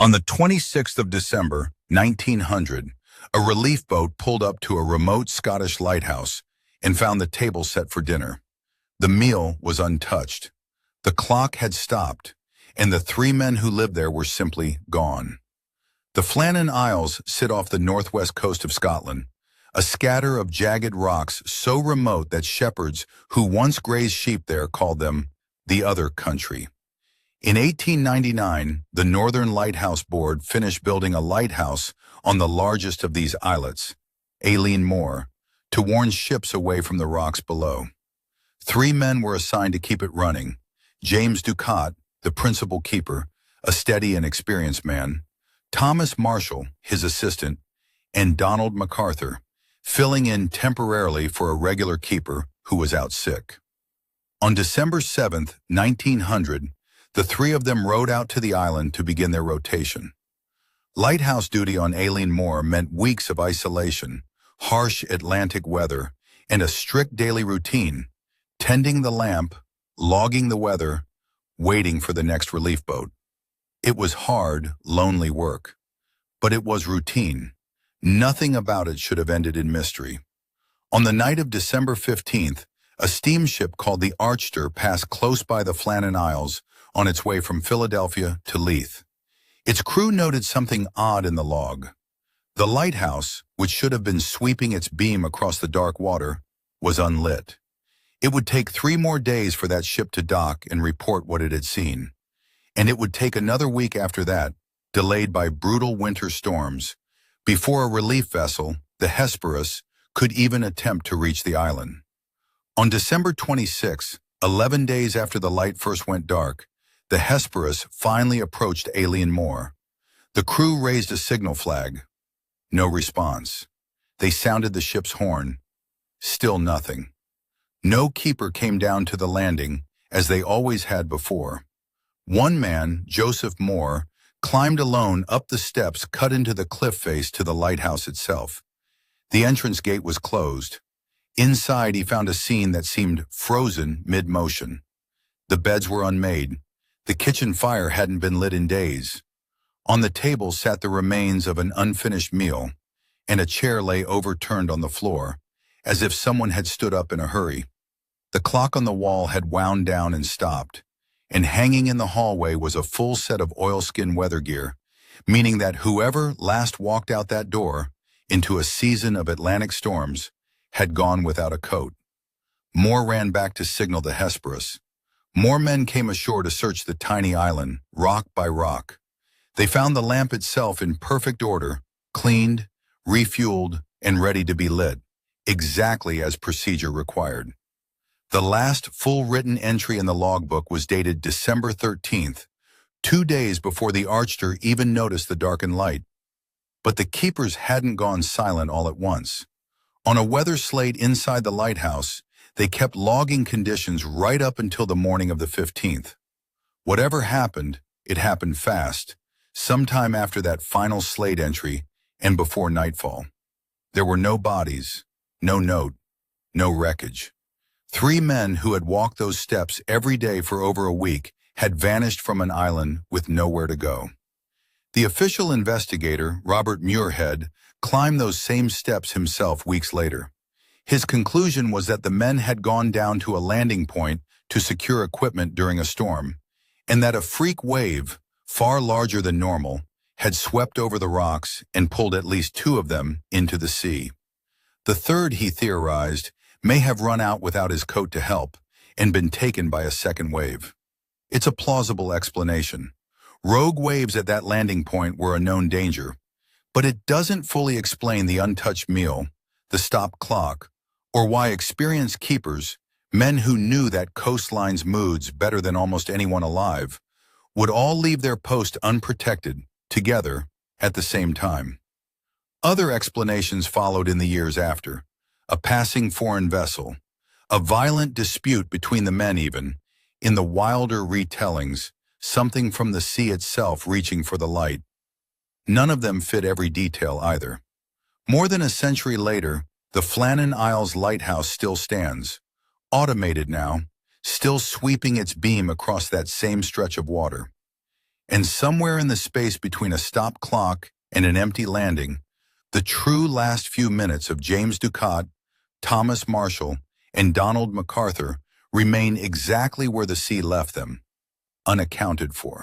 On the 26th of December, 1900, a relief boat pulled up to a remote Scottish lighthouse and found the table set for dinner. The meal was untouched. The clock had stopped, and the three men who lived there were simply gone. The Flannan Isles sit off the northwest coast of Scotland, a scatter of jagged rocks so remote that shepherds who once grazed sheep there called them the other country. In 1899, the Northern Lighthouse Board finished building a lighthouse on the largest of these islets, Aileen Moor, to warn ships away from the rocks below. Three men were assigned to keep it running: James Ducat, the principal keeper, a steady and experienced man; Thomas Marshall, his assistant; and Donald MacArthur, filling in temporarily for a regular keeper who was out sick. On December 7th, 1900, the three of them rowed out to the island to begin their rotation. Lighthouse duty on Aileen Moor meant weeks of isolation, harsh Atlantic weather, and a strict daily routine: tending the lamp, logging the weather, waiting for the next relief boat. It was hard, lonely work, but it was routine. Nothing about it should have ended in mystery. On the night of December 15th, a steamship called the Archer passed close by the Flannan Isles on its way from Philadelphia to Leith. Its crew noted something odd in the log. The lighthouse, which should have been sweeping its beam across the dark water, was unlit. It would take 3 more days for that ship to dock and report what it had seen. And it would take another week after that, delayed by brutal winter storms, before a relief vessel, the Hesperus, could even attempt to reach the island. On December 26, 11 days after the light first went dark, the Hesperus finally approached Aileen Moor. The crew raised a signal flag. No response. They sounded the ship's horn. Still nothing. No keeper came down to the landing, as they always had before. One man, Joseph Moore, climbed alone up the steps cut into the cliff face to the lighthouse itself. The entrance gate was closed. Inside, he found a scene that seemed frozen mid-motion. The beds were unmade. The kitchen fire hadn't been lit in days. On the table sat the remains of an unfinished meal, and a chair lay overturned on the floor, as if someone had stood up in a hurry. The clock on the wall had wound down and stopped, and hanging in the hallway was a full set of oilskin weather gear, meaning that whoever last walked out that door into a season of Atlantic storms had gone without a coat. Moore ran back to signal the Hesperus. More men came ashore to search the tiny island, rock by rock. They found the lamp itself in perfect order, cleaned, refueled, and ready to be lit, exactly as procedure required. The last full written entry in the logbook was dated December 13th, 2 days before the Archer even noticed the darkened light. But the keepers hadn't gone silent all at once. On a weather slate inside the lighthouse, they kept logging conditions right up until the morning of the 15th. Whatever happened, it happened fast, sometime after that final slate entry and before nightfall. There were no bodies, no note, no wreckage. 3 men who had walked those steps every day for over a week had vanished from an island with nowhere to go. The official investigator, Robert Muirhead, climbed those same steps himself weeks later. His conclusion was that the men had gone down to a landing point to secure equipment during a storm, and that a freak wave, far larger than normal, had swept over the rocks and pulled at least 2 of them into the sea. The third, he theorized, may have run out without his coat to help and been taken by a second wave. It's a plausible explanation. Rogue waves at that landing point were a known danger, but it doesn't fully explain the untouched meal, the stopped clock, or why experienced keepers, men who knew that coastline's moods better than almost anyone alive, would all leave their post unprotected, together, at the same time. Other explanations followed in the years after: a passing foreign vessel, a violent dispute between the men even, in the wilder retellings, something from the sea itself reaching for the light. None of them fit every detail either. More than a century later, the Flannan Isles lighthouse still stands, automated now, still sweeping its beam across that same stretch of water. And somewhere in the space between a stopped clock and an empty landing, the true last few minutes of James Ducat, Thomas Marshall, and Donald MacArthur remain exactly where the sea left them, unaccounted for.